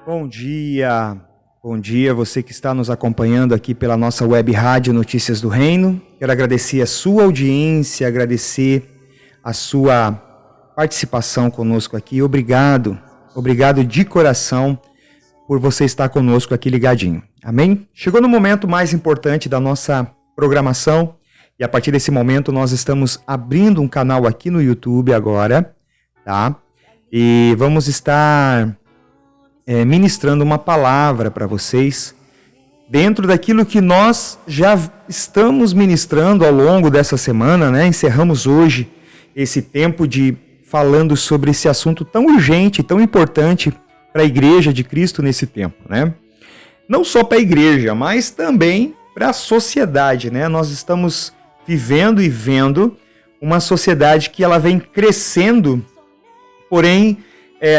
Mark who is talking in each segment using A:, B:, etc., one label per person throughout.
A: Bom dia você que está nos acompanhando aqui pela nossa web rádio Notícias do Reino. Quero agradecer a sua audiência, agradecer a sua participação conosco aqui. Obrigado de coração por você estar conosco aqui ligadinho. Amém? Chegou no momento mais importante da nossa programação e a partir desse momento nós estamos abrindo um canal aqui no YouTube agora, tá? E vamos estar ministrando uma palavra para vocês dentro daquilo que nós já estamos ministrando ao longo dessa semana, né? Encerramos hoje esse tempo falando sobre esse assunto tão urgente, tão importante para a Igreja de Cristo nesse tempo, né? Não só para a Igreja, mas também para a sociedade, né? Nós estamos vivendo e vendo uma sociedade que ela vem crescendo, porém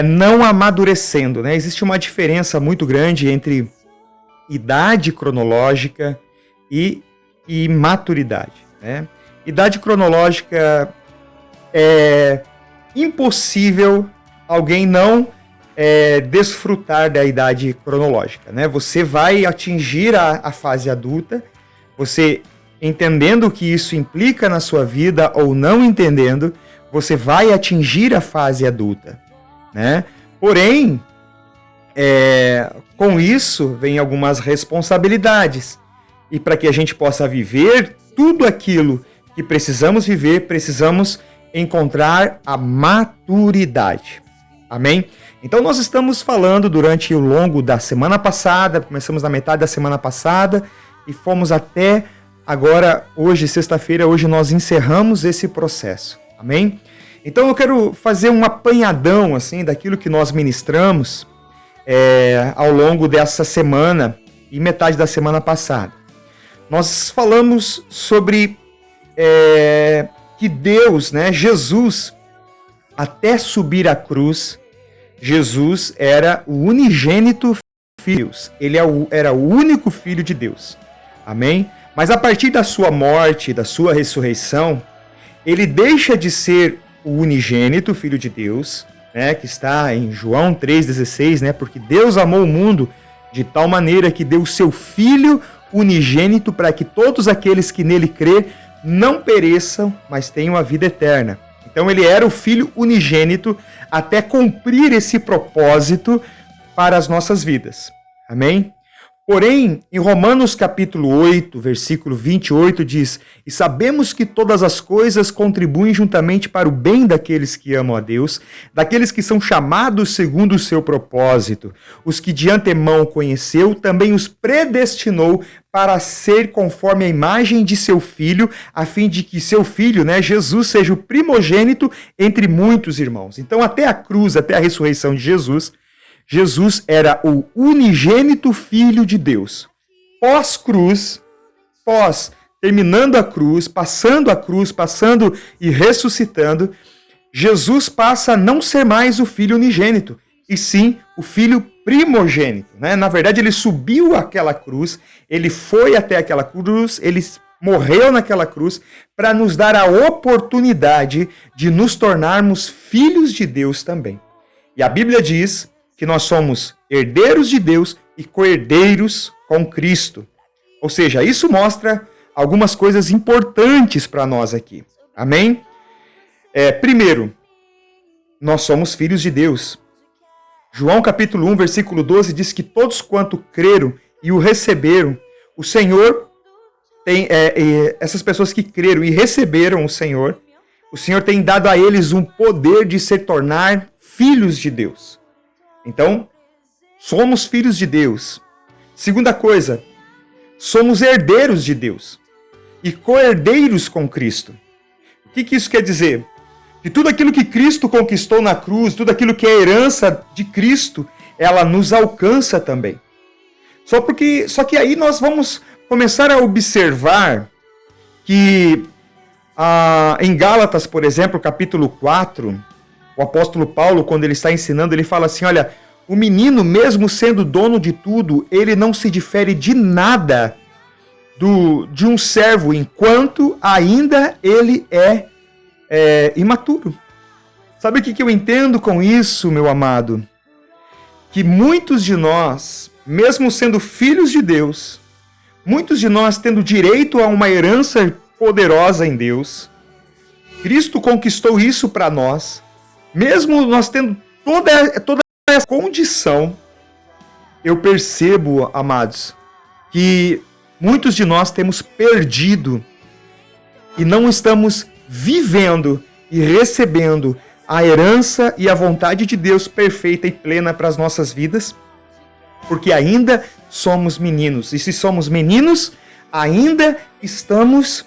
A: não amadurecendo, né? Existe uma diferença muito grande entre idade cronológica e maturidade, né? Idade cronológica é impossível alguém não desfrutar da idade cronológica, né? Você vai atingir a fase adulta, você entendendo o que isso implica na sua vida ou não entendendo, você vai atingir a fase adulta, né? Porém, com isso vem algumas responsabilidades. E para que a gente possa viver tudo aquilo que precisamos viver, precisamos encontrar a maturidade. Amém? Então nós estamos falando durante o longo da semana passada, começamos na metade da semana passada e fomos até agora, hoje, sexta-feira, hoje nós encerramos esse processo. Amém? Então eu quero fazer um apanhadão assim, daquilo que nós ministramos ao longo dessa semana e metade da semana passada. Nós falamos sobre que Deus, né, Jesus, até subir à cruz, Jesus era o unigênito filho de Deus. Ele era o único filho de Deus. Amém? Mas a partir da sua morte, da sua ressurreição, ele deixa de ser o unigênito filho de Deus, né, que está em João 3,16, né, porque Deus amou o mundo de tal maneira que deu o seu Filho unigênito para que todos aqueles que nele crê não pereçam, mas tenham a vida eterna. Então ele era o Filho unigênito até cumprir esse propósito para as nossas vidas. Amém? Porém, em Romanos capítulo 8, versículo 28 diz: "E sabemos que todas as coisas contribuem juntamente para o bem daqueles que amam a Deus, daqueles que são chamados segundo o seu propósito. Os que de antemão conheceu, também os predestinou para ser conforme a imagem de seu Filho, a fim de que seu Filho, né, Jesus, seja o primogênito entre muitos irmãos." Então, até a cruz, até a ressurreição de Jesus, Jesus era o unigênito Filho de Deus. Pós-cruz, terminando a cruz, passando e ressuscitando, Jesus passa a não ser mais o Filho unigênito, e sim o Filho primogênito, né? Na verdade, ele subiu àquela cruz, ele foi até aquela cruz, ele morreu naquela cruz para nos dar a oportunidade de nos tornarmos filhos de Deus também. E a Bíblia diz que nós somos herdeiros de Deus e co-herdeiros com Cristo. Ou seja, isso mostra algumas coisas importantes para nós aqui. Amém? Primeiro, nós somos filhos de Deus. João capítulo 1, versículo 12 diz que todos quanto creram e o receberam, o Senhor tem, essas pessoas que creram e receberam o Senhor tem dado a eles um poder de se tornar filhos de Deus. Então, somos filhos de Deus. Segunda coisa, somos herdeiros de Deus e co-herdeiros com Cristo. O que isso quer dizer? Que tudo aquilo que Cristo conquistou na cruz, tudo aquilo que é herança de Cristo, ela nos alcança também. Só que aí nós vamos começar a observar que em Gálatas, por exemplo, capítulo 4, o apóstolo Paulo, quando ele está ensinando, ele fala assim, olha, o menino, mesmo sendo dono de tudo, ele não se difere de nada de um servo, enquanto ainda ele é imaturo. Sabe o que eu entendo com isso, meu amado? que muitos de nós, mesmo sendo filhos de Deus, muitos de nós tendo direito a uma herança poderosa em Deus, Cristo conquistou isso para nós, mesmo nós tendo toda essa condição, eu percebo, amados, que muitos de nós temos perdido e não estamos vivendo e recebendo a herança e a vontade de Deus perfeita e plena para as nossas vidas, porque ainda somos meninos. E se somos meninos, ainda estamos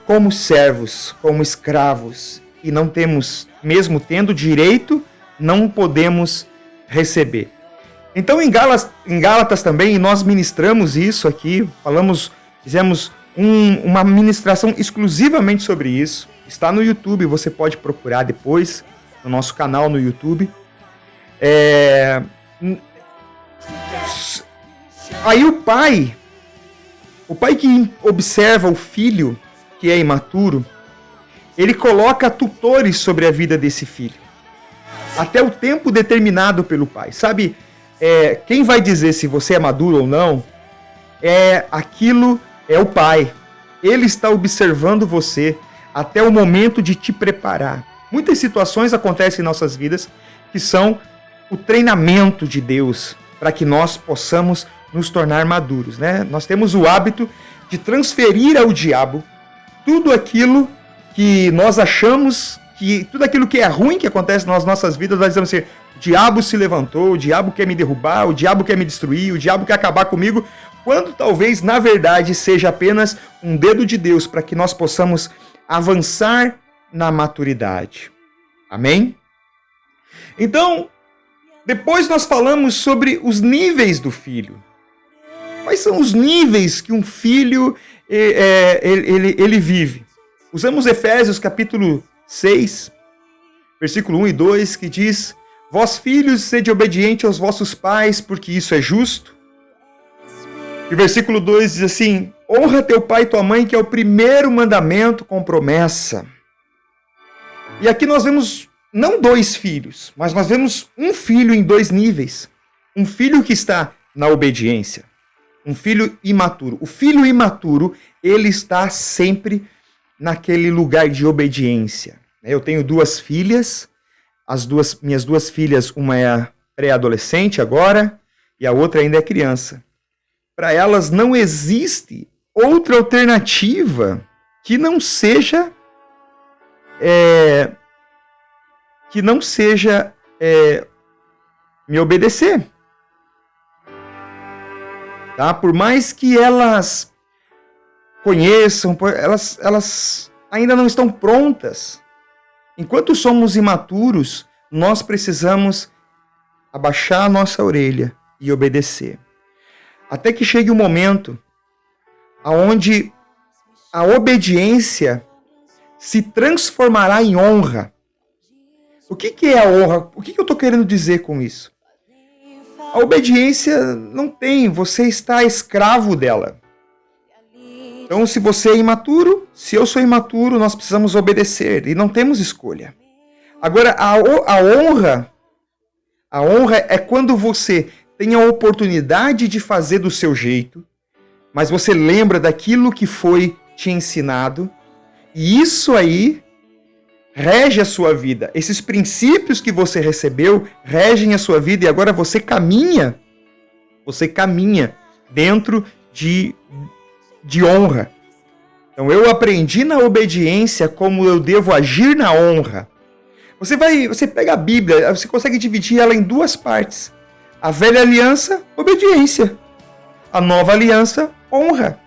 A: como servos, como escravos, e não temos, mesmo tendo direito, não podemos receber. Então em Gálatas também, nós ministramos isso aqui, fizemos uma ministração exclusivamente sobre isso. Está no YouTube, você pode procurar depois, no nosso canal no YouTube. Aí o pai que observa o filho que é imaturo, ele coloca tutores sobre a vida desse filho, até o tempo determinado pelo pai. Sabe, quem vai dizer se você é maduro ou não, é o pai. Ele está observando você até o momento de te preparar. Muitas situações acontecem em nossas vidas que são o treinamento de Deus para que nós possamos nos tornar maduros, né? Nós temos o hábito de transferir ao diabo tudo aquilo que nós achamos tudo aquilo que é ruim que acontece nas nossas vidas. Nós dizemos assim: o diabo se levantou, o diabo quer me derrubar, o diabo quer me destruir, o diabo quer acabar comigo, quando talvez, na verdade, seja apenas um dedo de Deus para que nós possamos avançar na maturidade. Amém? Então, depois nós falamos sobre os níveis do filho. Quais são os níveis que um filho ele vive? Usamos Efésios capítulo 6, versículo 1 e 2, que diz: vós filhos, sede obedientes aos vossos pais, porque isso é justo. E o versículo 2 diz assim: honra teu pai e tua mãe, que é o primeiro mandamento com promessa. E aqui nós vemos não 2 filhos, mas nós vemos um filho em 2 níveis. Um filho que está na obediência, um filho imaturo. O filho imaturo, ele está sempre naquele lugar de obediência. Eu tenho 2 filhas, minhas 2 filhas, uma é pré-adolescente agora e a outra ainda é criança. Para elas não existe outra alternativa que não seja me obedecer. Tá? Por mais que elas conheçam, elas ainda não estão prontas. Enquanto somos imaturos, nós precisamos abaixar a nossa orelha e obedecer. Até que chegue o momento onde a obediência se transformará em honra. O que é a honra? O que eu estou querendo dizer com isso? A obediência não tem, você está escravo dela. Então, se você é imaturo, se eu sou imaturo, nós precisamos obedecer e não temos escolha. Agora, a honra é quando você tem a oportunidade de fazer do seu jeito, mas você lembra daquilo que foi te ensinado, e isso aí rege a sua vida. Esses princípios que você recebeu regem a sua vida, e agora você caminha dentro de honra. Então eu aprendi na obediência como eu devo agir na honra. Você pega a Bíblia, você consegue dividir ela em 2 partes. A velha aliança, obediência. A nova aliança, honra.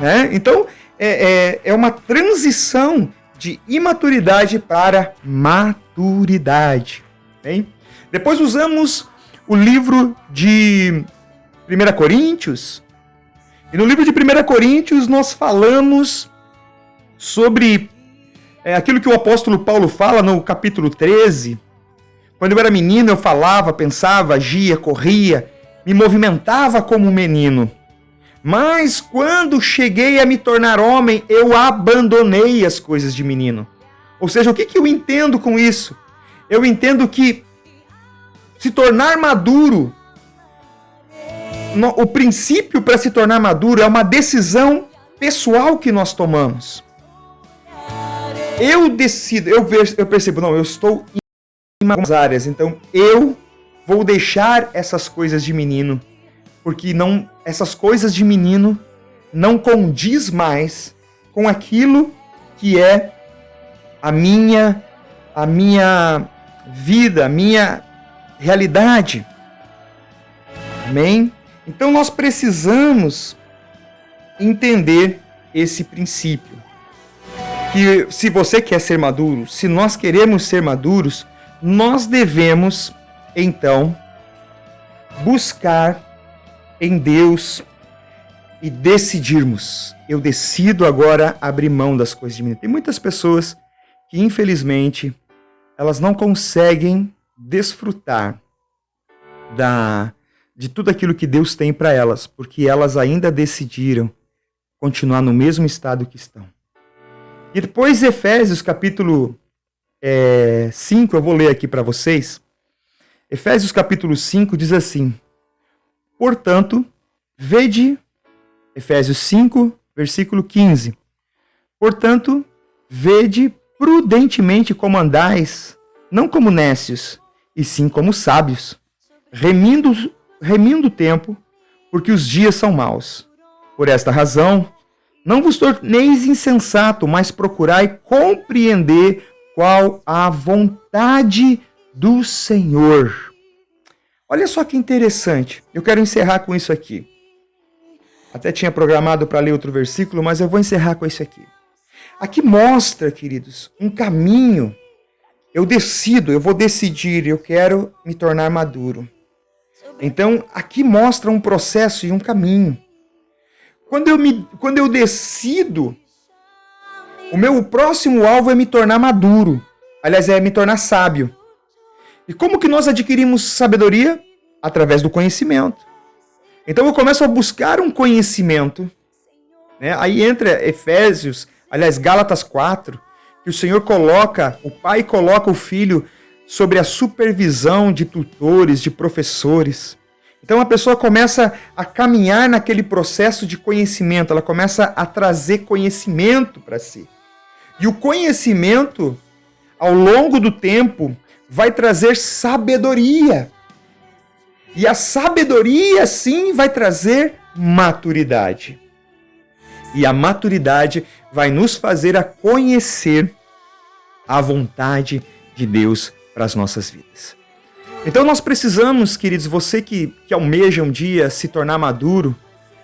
A: Né? Então é uma transição de imaturidade para maturidade. Bem? Depois usamos o livro de 1 Coríntios. E no livro de 1 Coríntios nós falamos sobre aquilo que o apóstolo Paulo fala no capítulo 13. Quando eu era menino, eu falava, pensava, agia, corria, me movimentava como um menino. Mas quando cheguei a me tornar homem, eu abandonei as coisas de menino. Ou seja, o que eu entendo com isso? Eu entendo que se tornar maduro, o princípio para se tornar maduro é uma decisão pessoal que nós tomamos. Eu decido, eu percebo, não, eu estou em algumas áreas, então eu vou deixar essas coisas de menino, porque essas coisas de menino não condiz mais com aquilo que é a minha vida, a minha realidade. Amém? Então nós precisamos entender esse princípio. Que se você quer ser maduro, se nós queremos ser maduros, nós devemos, então, buscar em Deus e decidirmos. Eu decido agora abrir mão das coisas de menino. Tem muitas pessoas que, infelizmente, elas não conseguem desfrutar de tudo aquilo que Deus tem para elas, porque elas ainda decidiram continuar no mesmo estado que estão. E depois Efésios capítulo 5, eu vou ler aqui para vocês. Efésios capítulo 5 diz assim: portanto, vede, Efésios 5, versículo 15. Portanto, vede prudentemente como andais, não como nécios, e sim como sábios, remindo o tempo, porque os dias são maus. Por esta razão, não vos torneis insensato, mas procurai compreender qual a vontade do Senhor. Olha só que interessante. Eu quero encerrar com isso aqui. Até tinha programado para ler outro versículo, mas eu vou encerrar com isso aqui. Aqui mostra, queridos, um caminho. Eu vou decidir, eu quero me tornar maduro. Então, aqui mostra um processo e um caminho. Quando eu decido, o meu próximo alvo é me tornar maduro. Aliás, é me tornar sábio. E como que nós adquirimos sabedoria? Através do conhecimento. Então eu começo a buscar um conhecimento. Né? Aí entra Gálatas 4, que o Senhor o pai coloca o filho sobre a supervisão de tutores, de professores. Então a pessoa começa a caminhar naquele processo de conhecimento, ela começa a trazer conhecimento para si. E o conhecimento, ao longo do tempo, vai trazer sabedoria. E a sabedoria, sim, vai trazer maturidade. E a maturidade vai nos fazer a conhecer a vontade de Deus para as nossas vidas. Então nós precisamos, queridos, você que almeja um dia se tornar maduro,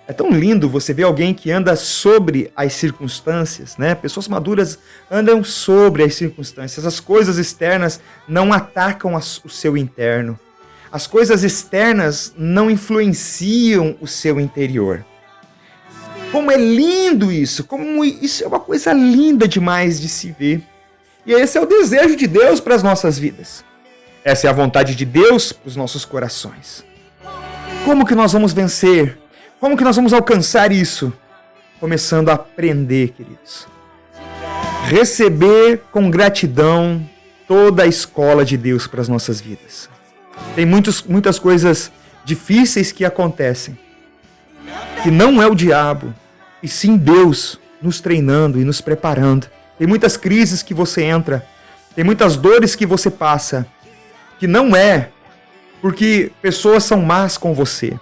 A: é tão lindo você ver alguém que anda sobre as circunstâncias, né? Pessoas maduras andam sobre as circunstâncias. As coisas externas não atacam o seu interno. As coisas externas não influenciam o seu interior. Como é lindo isso! Como isso é uma coisa linda demais de se ver. E esse é o desejo de Deus para as nossas vidas. Essa é a vontade de Deus para os nossos corações. Como que nós vamos vencer? Como que nós vamos alcançar isso? Começando a aprender, queridos. Receber com gratidão toda a escola de Deus para as nossas vidas. Tem muitas coisas difíceis que acontecem, que não é o diabo, e sim Deus nos treinando e nos preparando. Tem muitas crises que você entra, tem muitas dores que você passa, que não é porque pessoas são más com você,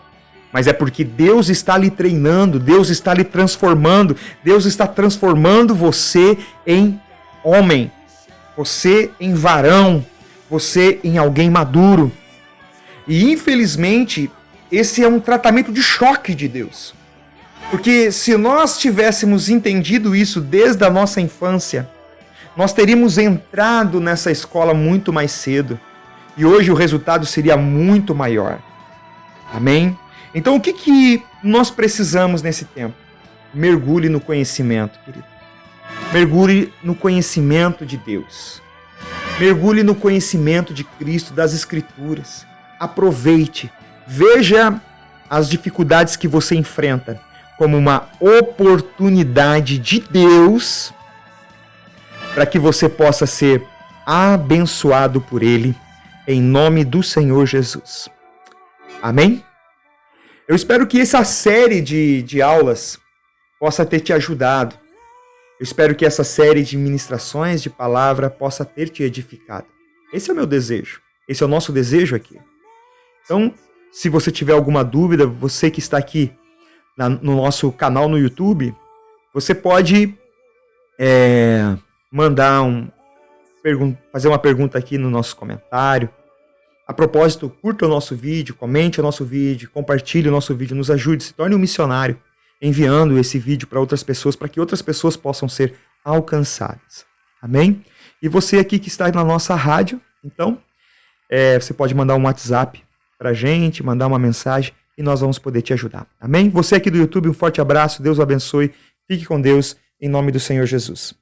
A: mas é porque Deus está lhe treinando, Deus está lhe transformando, Deus está transformando você em homem, você em varão, você em alguém maduro. E infelizmente, esse é um tratamento de choque de Deus. Porque se nós tivéssemos entendido isso desde a nossa infância, nós teríamos entrado nessa escola muito mais cedo. E hoje o resultado seria muito maior. Amém? Então o que nós precisamos nesse tempo? Mergulhe no conhecimento, querido. Mergulhe no conhecimento de Deus. Mergulhe no conhecimento de Cristo, das Escrituras. Aproveite. Veja as dificuldades que você enfrenta como uma oportunidade de Deus para que você possa ser abençoado por Ele em nome do Senhor Jesus. Amém? Eu espero que essa série de aulas possa ter te ajudado. Eu espero que essa série de ministrações de palavra possa ter te edificado. Esse é o meu desejo. Esse é o nosso desejo aqui. Então, se você tiver alguma dúvida, você que está aqui no nosso canal no YouTube, você pode fazer uma pergunta aqui no nosso comentário. A propósito, curta o nosso vídeo, comente o nosso vídeo, compartilhe o nosso vídeo, nos ajude, se torne um missionário, enviando esse vídeo para outras pessoas, para que outras pessoas possam ser alcançadas. Amém? E você aqui que está na nossa rádio, então, você pode mandar um WhatsApp para a gente, mandar uma mensagem e nós vamos poder te ajudar. Amém? Você aqui do YouTube, um forte abraço, Deus o abençoe, fique com Deus, em nome do Senhor Jesus.